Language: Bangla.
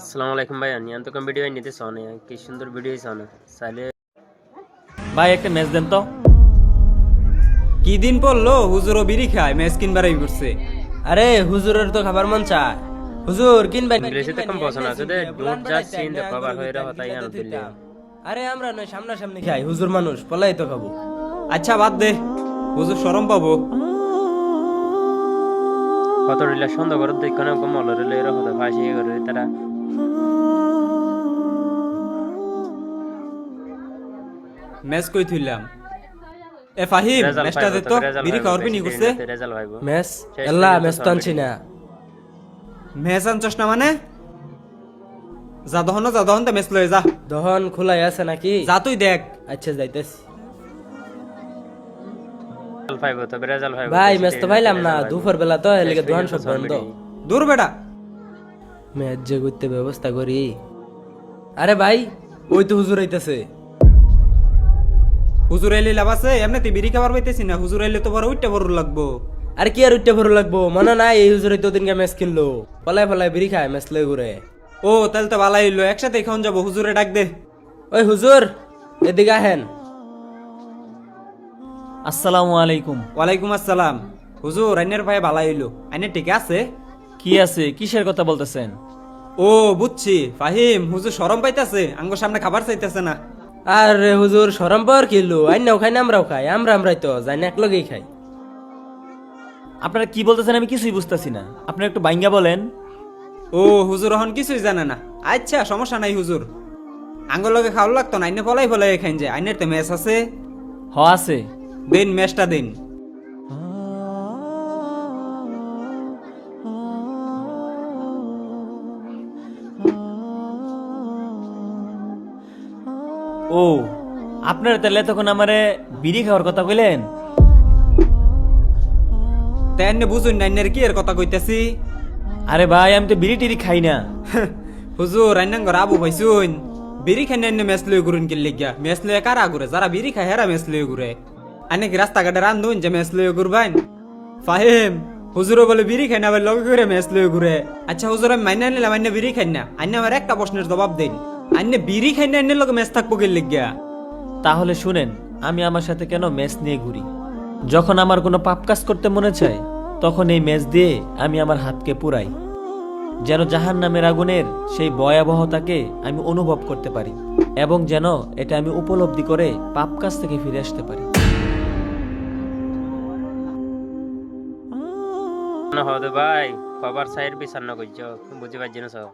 আসসালামু আলাইকুম ভাই নিয়ান তো কম ভিডিও নিতে সনে কি সুন্দর ভিডিও সনে সাইলে ভাই একটা ম্যাচ দেন তো। কি দিন পড়লো হুজুরও বিড়ি খায় ম্যাচ কিনবার এই করছে। আরে হুজুরের তো খাবার মন চায়। হুজুর কিনবেন ইংলিশে তো কম পছন্দ আছে they don't just seen the cover হয়ে রहा তাই আন দিলে আরে আমরা নয় সামনাসামনি খাই, হুজুর মানুষ পলাই তো খাবো। আচ্ছা বাদ দে, হুজুর শরম পাবো। কত রিলা সন্দেহ করে দেখো না কম হলো রিলে রहा তা ফাঁসি করে তারা ম্যাচ কই থইলাম। এ ফাহিম ম্যাচটা দে তো, বিড়ি খাওয়ার পিনি করছে। রেজাল্ট ভাইবো মেস আল্লাহ মেস তো আনছি না। ম্যাচ আনছস না মানে? যা দহন তো ম্যাচ লয়ে যা। দহন খোলাই আছে নাকি? যা তুই দেখ। আচ্ছা যাইতেছি। ভাইবো তবে রেজাল্ট ভাইবো ভাই মেস তো পাইলাম না, দুপুর বেলা তো এলিগে দোকান সব বন্ধ। দূর বেটা। ম্যাচ যে করতে ব্যবস্থা করি। আরে ভাই ওই তো হুজুর আইতাছে। হুজুর এলে লাভ আছে? এমনিতে বিড়ি খাবার পাইতেছি না, হুজুর এলে তো বড় উইটা বড় লাগবো। আরে কি আর উঠতে ভরো লাগবো, মনে নাই এই হুজুর তো দিনকে ম্যাচ কিনলো, পলাই পলাই বিড়ি খায় ম্যাচ লই ঘুরে। ও তাহলে তো ভালাই হইলো, একসাথে খাওন যাবো। হুজুরে ডাক দে। ওই হুজুর এদিকে আহেন। আসসালামু আলাইকুম। ওয়ালাইকুম আসসালাম। হুজুর আইনের ভাই ভালাই হইলো, আইনের ঠিক আছে? কি আছে, কিসের কথা বলতেছেন? ও বুঝছি ফাহিম, হুজুর শরম পাইতাছে, আঙ্গো সামনে খাবার চাইতেছে না। আরে হুজুর সরম পাওয়ার কিলো, আইনাও খাই না আমরাও খাই, আমরাই তো যাই না একলগেই খাই। আপনারা কি বলতেছেন আমি কিছুই বুঝতেছি না, আপনারা একটু বাইঙ্গা বলেন। ও হুজুর এখন কিছুই জানে না। আচ্ছা সমস্যা নাই হুজুর, আঙ্গুর লগে খাওয়া লাগতো না, আইনে ফলাই ফলাই খাইন যায়। আইনের তো ম্যাচ আছে। হ আছে। দিন ম্যাচটা দিন। ও আপনারা তাহলে তখন আমারে বিড়ি খাওয়ার কথা কইলেন। তাই আইনে বুঝুন না আইনের কি এর কথা কইতেছি। আরে ভাই আমি তো বিড়ি টিড়ি খাই না। হুজুর আইনাঙ্গর আবু ভাইসুন, বিড়ি খাই আইনে ম্যাচ লয়ে ঘুরুন কি লিগা? ম্যাচ লয়ে কারা ঘুরে? যারা বিড়ি খায় হেরা ম্যাচ লয়ে ঘুরে। আইনে কি রাস্তাঘাটে রান্ধুন যে ম্যাচ লয়ে ঘুরবাইন? ফাহিম হুজুরও বলে বিড়ি খাই না, আবার লগে ঘুরে ম্যাচ লয়ে ঘুরে। আচ্ছা হুজুর আমি মাইনা নিলাম আইনে বিড়ি খাই না, আইনে আমার একটা প্রশ্নের জবাব দিন। আইনে বিড়ি খাই না আইনের লগে ম্যাচ থাকবো কি লিগা? তাহলে শুনেন, আমি আমার সাথে কেন ম্যাচ নিয়ে ঘুরি? যখন আমার কোনো পাপ কাজ করতে মনে চায় তখন এই ম্যাচ দিয়ে আমি আমার হাতকে পুরাই, যেন জাহান্নামের আগুনের সেই ভয়াবহতাকে আমি অনুভব করতে পারি এবং যেন এটা আমি উপলব্ধি করে পাপ কাজ থেকে ফিরে আসতে পারি। না হবে ভাই কভার সাইড বিচার না কইছো বুঝি পাইছ না সব